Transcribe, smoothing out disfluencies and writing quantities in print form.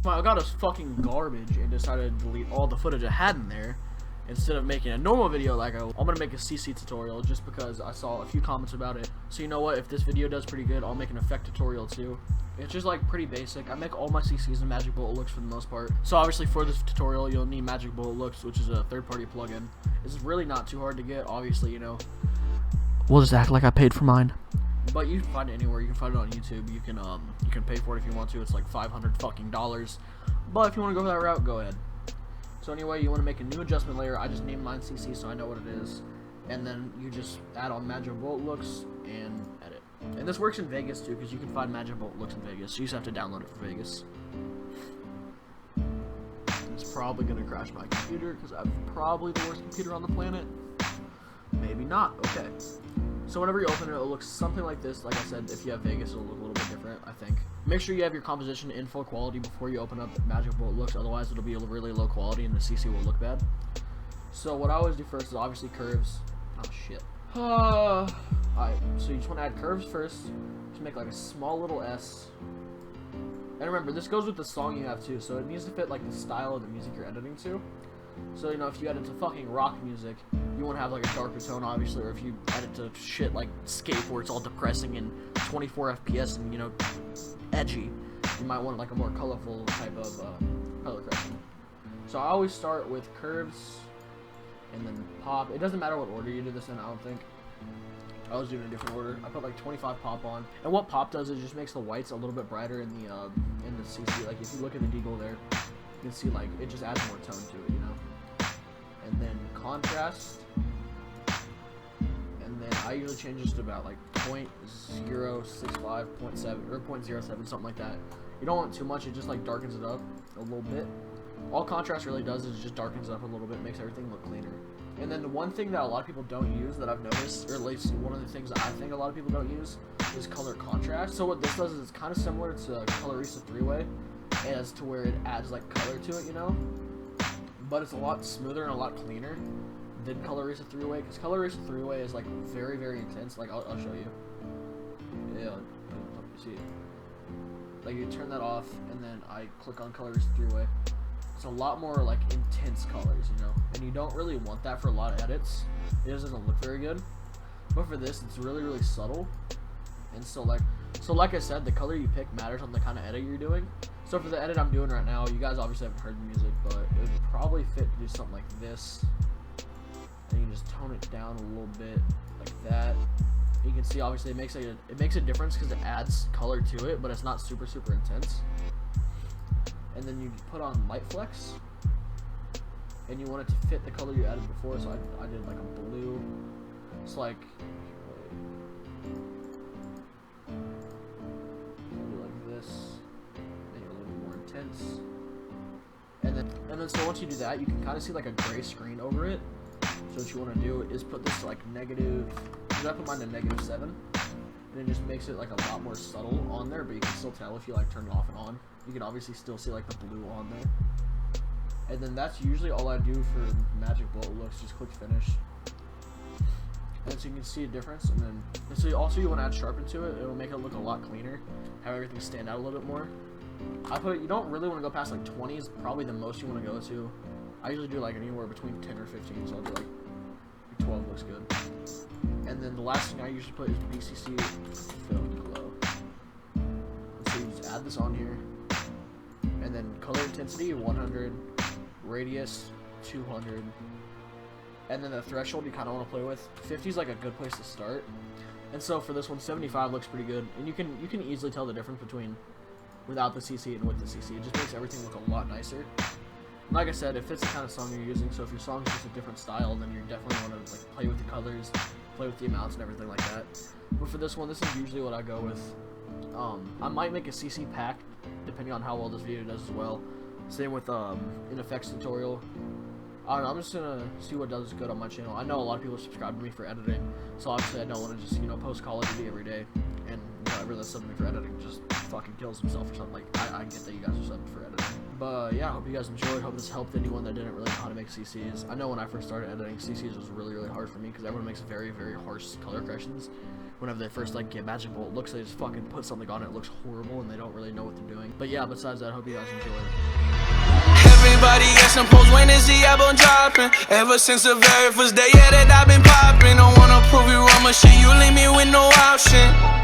I got a fucking garbage and decided to delete all the footage I had in there. Instead of making a normal video like I'm gonna make a CC tutorial just because I saw a few comments about it. So you know what, if this video does pretty good, I'll make an effect tutorial too. It's just like pretty basic. I make all my CCs in Magic Bullet Looks for the most part. So obviously for this tutorial, you'll need Magic Bullet Looks, which is a third-party plugin. It's really not too hard to get, obviously, you know. We'll just act like I paid for mine. But you can find it anywhere. You can find it on YouTube. You can pay for it if you want to. It's like $500 fucking dollars. But if you want to go that route, go ahead. So anyway, you want to make a new adjustment layer. I just named mine CC so I know what it is. And then you just add on Magic Bullet Looks and edit. And this works in Vegas too, because you can find Magic Bullet Looks in Vegas. You just have to download it for Vegas. It's probably going to crash my computer because I have probably the worst computer on the planet. Maybe not. Okay. So whenever you open it, it'll look something like this. Like I said, if you have Vegas, it'll look a little bit different, I think. Make sure you have your composition in full quality before you open up Magic Bullet Looks, otherwise it'll be really low quality and the CC will look bad. So what I always do first is obviously curves. Oh shit. Alright, so you just want to add curves first. Just make like a small little S. And remember, this goes with the song you have too, so it needs to fit like the style of the music you're editing to. So, you know, if you edit to fucking rock music, you want to have like a darker tone, obviously, or if you edit to shit like Skate, where it's all depressing and 24 FPS and, you know, edgy, you might want like a more colorful type of color correction. So I always start with curves and then pop. It doesn't matter what order you do this in, I don't think. I was doing a different order. I put like 25 pop on, and what pop does is just makes the whites a little bit brighter in the CC. Like if you look at the deagle there, you can see like it just adds more tone to it, you know. And then contrast, and then I usually change this to about like 0.065, 0.7 or 0.07, something like that. You don't want too much; it just like darkens it up a little bit. All contrast really does is just darkens it up a little bit, makes everything look cleaner. And then the one thing that a lot of people don't use that I've noticed, or at least one of the things that I think a lot of people don't use, is color contrast. So what this does is it's kind of similar to Colorista 3-way, as to where it adds like color to it, you know. But it's a lot smoother and a lot cleaner than Colorista 3-way, because Colorista 3-way is like very intense. Like I'll show you. Yeah, let me see. Like you turn that off, and then I click on Colorista 3-way. It's a lot more like intense colors, you know, and you don't really want that for a lot of edits. It doesn't look very good. But for this, it's really subtle. And so like I said, the color you pick matters on the kind of edit you're doing. So for the edit I'm doing right now, you guys obviously haven't heard the music, but it would probably fit to do something like this. And you can just tone it down a little bit like that. You can see obviously it makes a difference because it adds color to it, but it's not super intense. And then you put on light flex, and you want it to fit the color you added before. So I did like a blue. It's like this, make it a little bit more intense. And then so once you do that, you can kind of see like a gray screen over it. So what you want to do is put this to like negative. I put mine to -7, and it just makes it like a lot more subtle on there, but you can still tell if you like turn it off and on. You can obviously still see like the blue on there. And then that's usually all I do for Magic Bullet Looks. Just click finish. And so you can see a difference. And then so you want to add sharpen to it. It will make it look a lot cleaner, have everything stand out a little bit more. You don't really want to go past like 20 is probably the most you want to go to. I usually do like anywhere between 10 or 15, so I'll do like 12 looks good. And then the last thing I usually put is BCC Film Glow. And so you just add this on here. And then color intensity 100, radius 200, and then the threshold you kind of want to play with. 50 is like a good place to start. And so for this one, 75 looks pretty good, and you can easily tell the difference between without the CC and with the CC. It just makes everything look a lot nicer. And like I said, it fits the kind of song you're using. So if your song is just a different style, then you definitely want to like play with the colors, play with the amounts and everything like that. But for this one, this is usually what I go with. I might make a CC pack depending on how well this video does as well. Same with an effects tutorial. I don't know, I'm just gonna see what does good on my channel. I know a lot of people subscribe to me for editing, so obviously I don't want to just, you know, post Call of Duty every day, and whoever that's subbing me for editing just fucking kills himself or something. Like, I get that you guys are subbing for editing. But yeah, I hope you guys enjoyed. Hope this helped anyone that didn't really know how to make CCs. I know when I first started editing, CCs was really, really hard for me because everyone makes very, very harsh color corrections. Whenever they first like get Magic Bolt looks, they just fucking put something on it. It looks horrible and they don't really know what they're doing. But yeah, besides that, I hope you guys enjoyed. Everybody asking post when is the album dropping? Ever since the very first day, yeah, that I've been popping. Don't wanna prove you wrong, but shit, you leave me with no option.